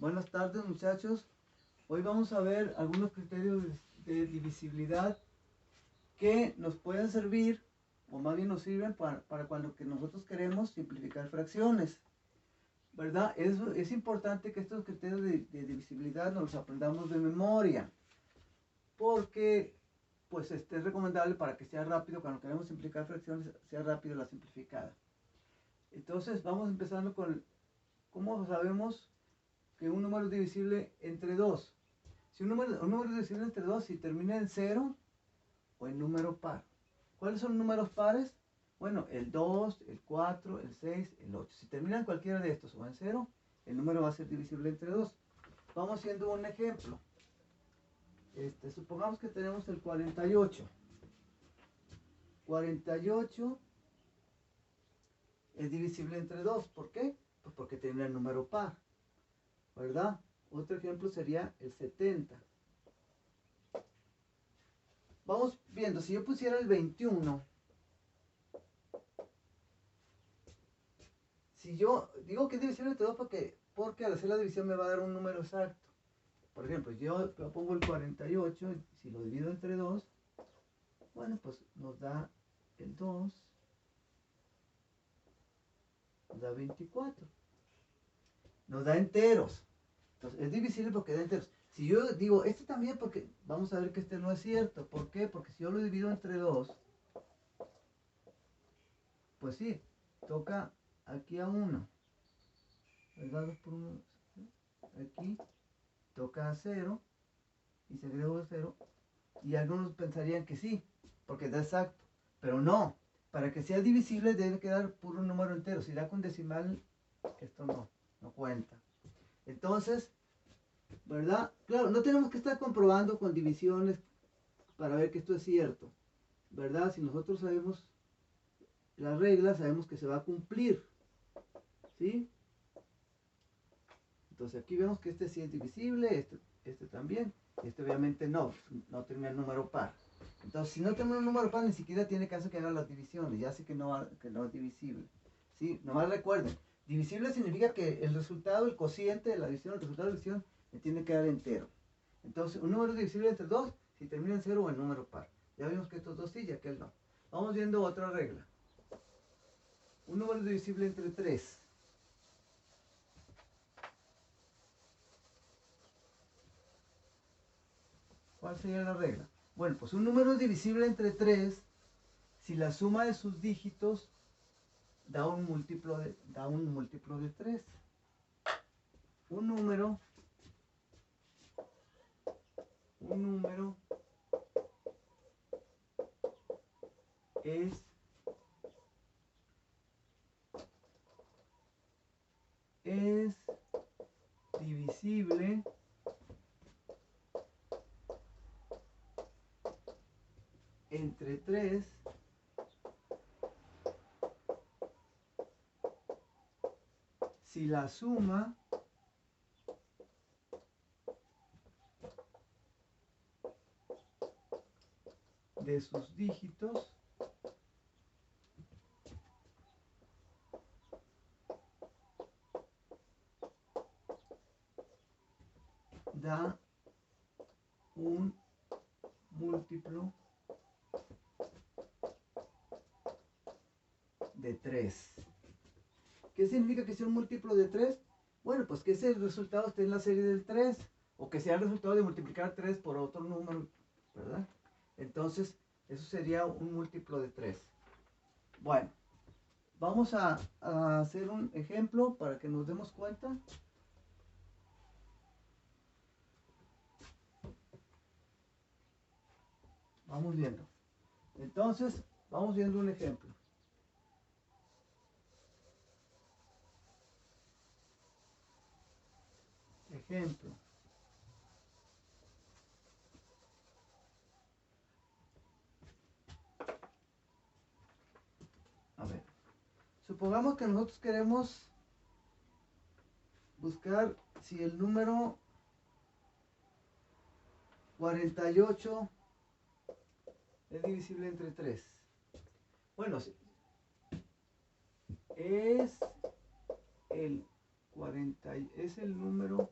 Buenas tardes, muchachos. Hoy vamos a ver algunos criterios de divisibilidad que nos pueden servir, o más bien nos sirven para cuando que nosotros queremos simplificar fracciones, ¿verdad? Es importante que estos criterios de divisibilidad nos los aprendamos de memoria, porque pues es recomendable para que sea rápido, cuando queremos simplificar fracciones, sea rápido la simplificada. Entonces vamos empezando con cómo sabemos que un número es divisible entre 2. Si un número es divisible entre 2 si termina en 0 o en número par. ¿Cuáles son números pares? Bueno, el 2, el 4, el 6, el 8. Si termina en cualquiera de estos o en 0, el número va a ser divisible entre 2. Vamos haciendo un ejemplo. Supongamos que tenemos el 48. 48 es divisible entre 2. ¿Por qué? Pues porque termina en número par, ¿verdad? Otro ejemplo sería el 70. Vamos viendo, si yo pusiera el 21, si yo digo que es divisible entre 2 porque al hacer la división me va a dar un número exacto. Por ejemplo, yo pongo el 48, si lo divido entre 2, bueno, pues nos da el 2, nos da 24. Nos da enteros. Entonces, es divisible porque da enteros. Si yo digo, este también, porque vamos a ver que este no es cierto. ¿Por qué? Porque si yo lo divido entre 2, pues sí, toca aquí a 1. ¿Verdad? 2 por 1. Aquí toca a 0 y se agrega 0. Y algunos pensarían que sí, porque da exacto. Pero no. Para que sea divisible debe quedar puro número entero. Si da con decimal, esto no cuenta. Entonces, ¿verdad? Claro, no tenemos que estar comprobando con divisiones para ver que esto es cierto, ¿verdad? Si nosotros sabemos las reglas, sabemos que se va a cumplir, ¿sí? Entonces aquí vemos que este sí es divisible, este también, este obviamente no termina en número par. Entonces, si no termina en número par, ni siquiera tiene caso que haga las divisiones, ya sé que no es divisible, ¿sí? Nomás recuerden, divisible significa que el resultado, el cociente de la división, el resultado de la división, me tiene que dar entero. Entonces, un número es divisible entre 2 si termina en 0 o en número par. Ya vimos que estos dos sí y aquel no. Vamos viendo otra regla. Un número es divisible entre 3. ¿Cuál sería la regla? Bueno, pues un número es divisible entre 3 si la suma de sus dígitos da un múltiplo de 3. Un número es divisible entre 3 si la suma de sus dígitos da un múltiplo de 3. ¿Qué significa que sea un múltiplo de 3? Bueno, pues que ese resultado esté en la serie del 3, o que sea el resultado de multiplicar 3 por otro número, ¿verdad? Entonces, eso sería un múltiplo de 3. Bueno, vamos a hacer un ejemplo para que nos demos cuenta. Vamos viendo. Entonces, vamos viendo un ejemplo. Ejemplo. A ver. Supongamos que nosotros queremos buscar si el número 48 es divisible entre 3. Bueno, es el es el número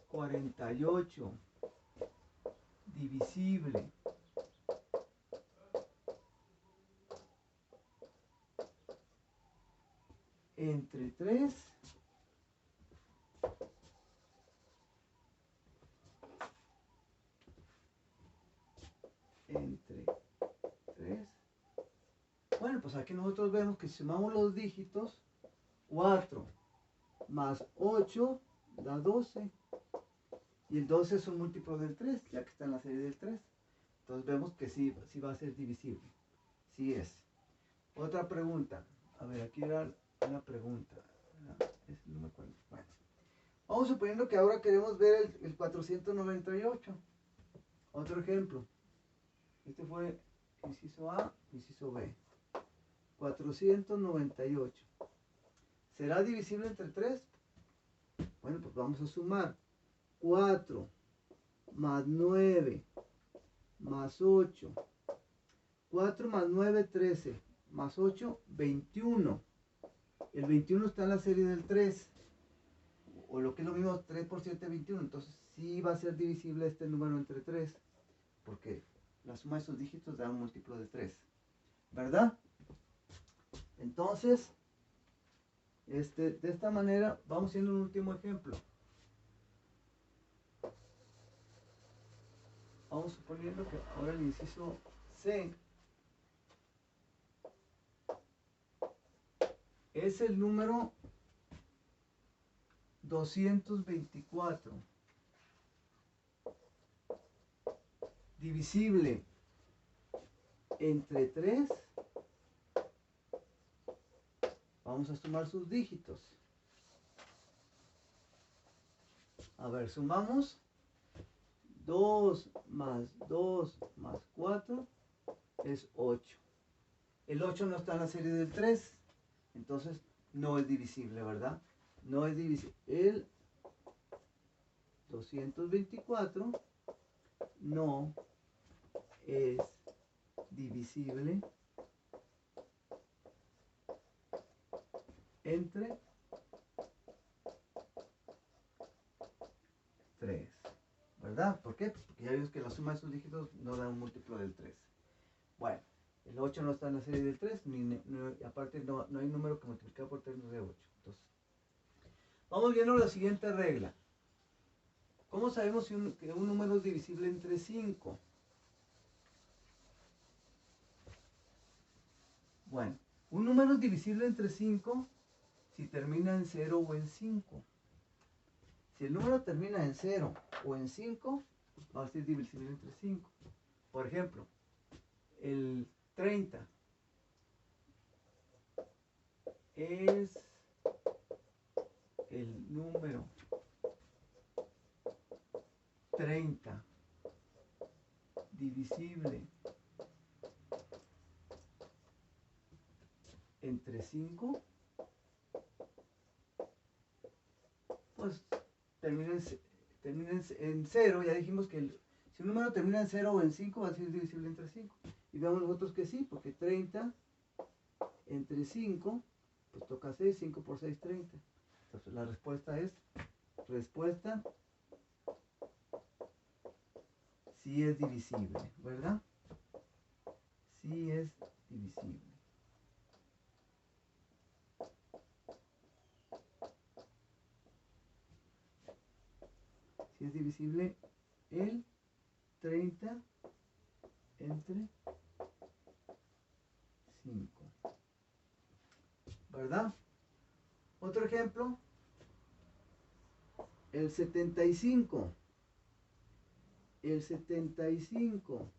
48 divisible entre 3 entre 3. Bueno, pues aquí nosotros vemos que si sumamos los dígitos, 4 más 8 da 12. Y el 12 es un múltiplo del 3, ya que está en la serie del 3. Entonces vemos que sí va a ser divisible. Sí es. Otra pregunta. A ver, aquí era una pregunta. No me acuerdo. Bueno. Vamos suponiendo que ahora queremos ver el 498. Otro ejemplo. Este fue inciso A, inciso B. 498. ¿Será divisible entre 3? Bueno, pues vamos a sumar. 4 más 9 más 8. 4 más 9, 13. Más 8, 21. El 21 está en la serie del 3. O lo que es lo mismo, 3 por 7, 21. Entonces sí va a ser divisible este número entre 3. Porque la suma de sus dígitos da un múltiplo de 3. ¿Verdad? Entonces, de esta manera vamos haciendo un último ejemplo. Vamos suponiendo que ahora el inciso C es el número 224 divisible entre 3. Vamos a sumar sus dígitos. A ver, sumamos. 2 más 2 más 4 es 8. El 8 no está en la serie del 3. Entonces no es divisible, ¿verdad? No es divisible. El 224 no es divisible entre 3. ¿Verdad? ¿Por qué? Pues porque ya vimos que la suma de sus dígitos no da un múltiplo del 3. Bueno, el 8 no está en la serie del 3, aparte no hay número que multiplicar por 3 no dé 8. Entonces, vamos viendo la siguiente regla. ¿Cómo sabemos que un número es divisible entre 5? Bueno, un número es divisible entre 5 si termina en 0 o en 5. Si el número termina en 0 o en 5, va a ser divisible entre 5. Por ejemplo, el 30 es el número 30 divisible entre 5, pues termina en 0. Ya dijimos que si un número termina en 0 o en 5 va a ser divisible entre 5. Y veamos nosotros que sí, porque 30 entre 5, pues toca 6, 5 por 6, 30. Entonces la respuesta es, sí es divisible, ¿verdad? Sí es divisible. Sí es divisible el 30 entre 5. ¿Verdad? Otro ejemplo, el 75. El 75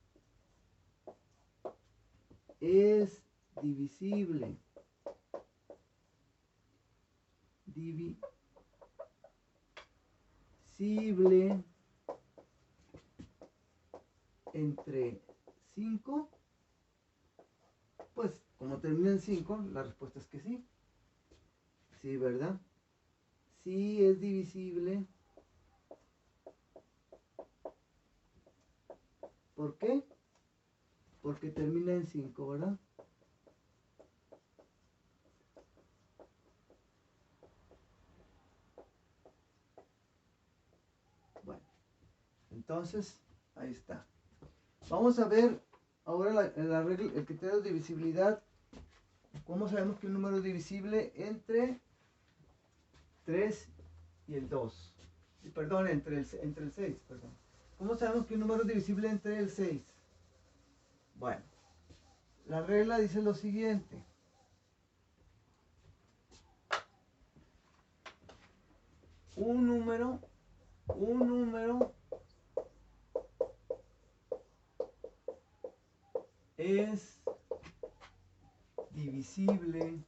es divisible entre 5. Pues como termina en 5, la respuesta es que sí. Sí, ¿verdad? Sí es divisible. ¿Por qué? Porque termina en 5, ¿verdad? Entonces, ahí está. Vamos a ver ahora la regla, el criterio de divisibilidad. ¿Cómo sabemos que un número es divisible entre 3 y el 2? Perdón, entre el 6, perdón. ¿Cómo sabemos que un número es divisible entre el 6? Bueno, la regla dice lo siguiente. Un número es divisible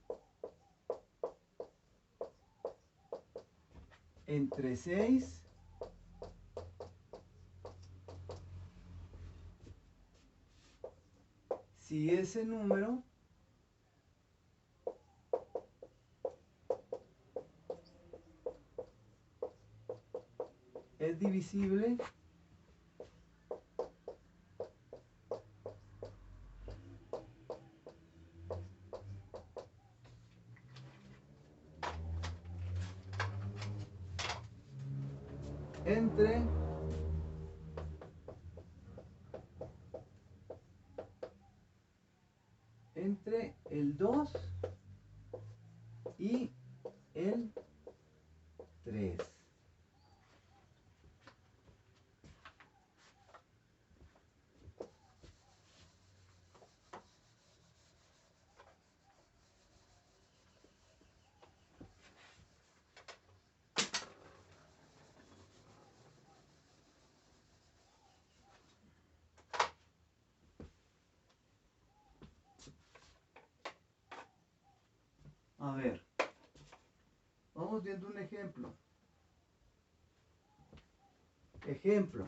entre 6 si ese número es divisible entre el 2 y el 3. A ver, vamos viendo un ejemplo. Ejemplo.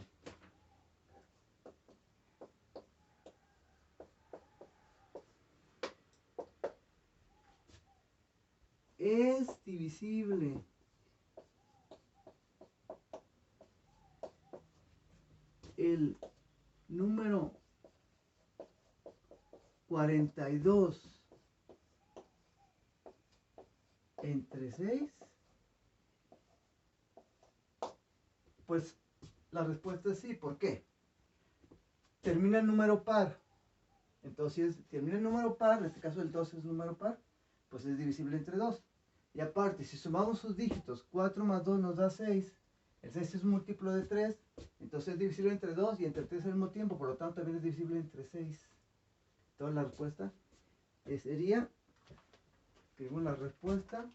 Es divisible el número 42 entre 6. Pues la respuesta es sí. ¿Por qué? Termina en número par. Entonces, si termina en número par, en este caso el 2 es número par, pues es divisible entre 2. Y aparte, si sumamos sus dígitos, 4 más 2 nos da 6. El 6 es un múltiplo de 3, entonces es divisible entre 2 y entre 3 al mismo tiempo, por lo tanto también es divisible entre 6. Entonces la respuesta sería, escribimos la respuesta,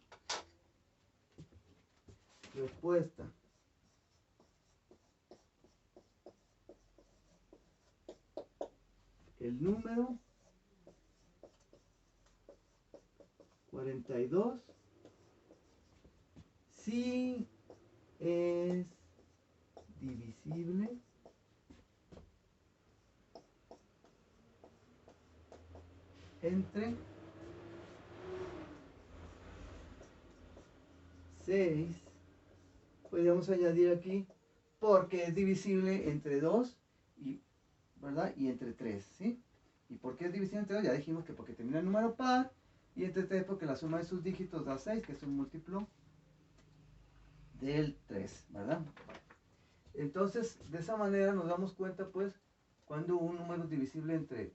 el número 42 sí es divisible entre 6, podríamos añadir aquí, porque es divisible entre 2 y, ¿verdad? Y entre 3, ¿sí? ¿Y por qué es divisible entre 2? Ya dijimos que porque termina en número par, y entre 3 porque la suma de sus dígitos da 6, que es un múltiplo del 3, ¿verdad? Entonces, de esa manera nos damos cuenta, pues, cuando un número es divisible entre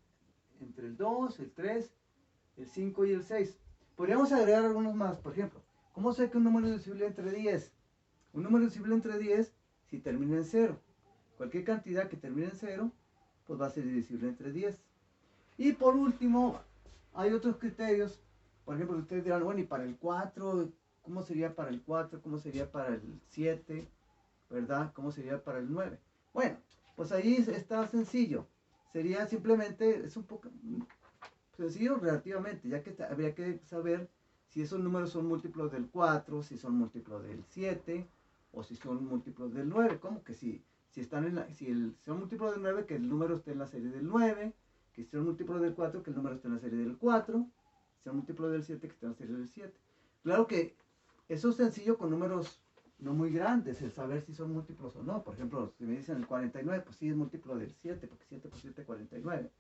el 2, el 3, el 5 y el 6. Podríamos agregar algunos más, por ejemplo, ¿cómo sé que un número es divisible entre 10? Un número es divisible entre 10 si termina en 0. Cualquier cantidad que termine en 0, pues va a ser divisible entre 10. Y por último, hay otros criterios. Por ejemplo, ustedes dirán, bueno, ¿y para el 4? ¿Cómo sería para el 4? ¿Cómo sería para el 7? ¿Verdad? ¿Cómo sería para el 9? Bueno, pues ahí está sencillo. Sería simplemente, es un poco sencillo relativamente, ya que habría que saber si esos números son múltiplos del 4, si son múltiplos del 7 o si son múltiplos del 9. ¿Cómo que si están son múltiplos del 9, que el número esté en la serie del 9, que si son múltiplos del 4, que el número esté en la serie del 4, si son múltiplos del 7, que esté en la serie del 7. Claro que eso es sencillo con números no muy grandes, el saber si son múltiplos o no. Por ejemplo, si me dicen el 49, pues sí es múltiplo del 7, porque 7 por 7 es 49,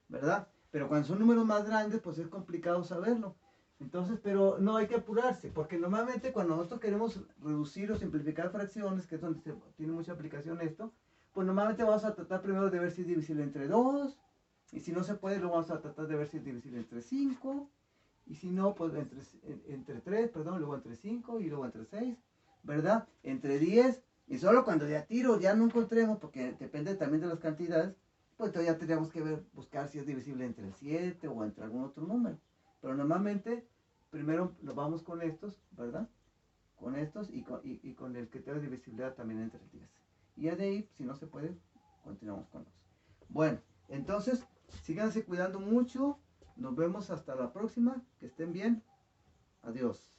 ¿verdad? Pero cuando son números más grandes, pues es complicado saberlo. Entonces, pero no hay que apurarse, porque normalmente cuando nosotros queremos reducir o simplificar fracciones, que es donde tiene mucha aplicación esto, pues normalmente vamos a tratar primero de ver si es divisible entre 2. Y si no se puede, lo vamos a tratar de ver si es divisible entre 5. Y si no, pues entre 3, perdón, luego entre 5 y luego entre 6, ¿verdad? Entre 10. Y solo cuando de a tiro ya no encontremos, porque depende también de las cantidades, pues entonces ya tendríamos que buscar si es divisible entre 7 o entre algún otro número. Pero normalmente, primero nos vamos con estos, ¿verdad? Con estos y con el criterio de divisibilidad también entre 10. Y ya de ahí, si no se puede, continuamos con los. Bueno, entonces, síganse cuidando mucho. Nos vemos hasta la próxima. Que estén bien. Adiós.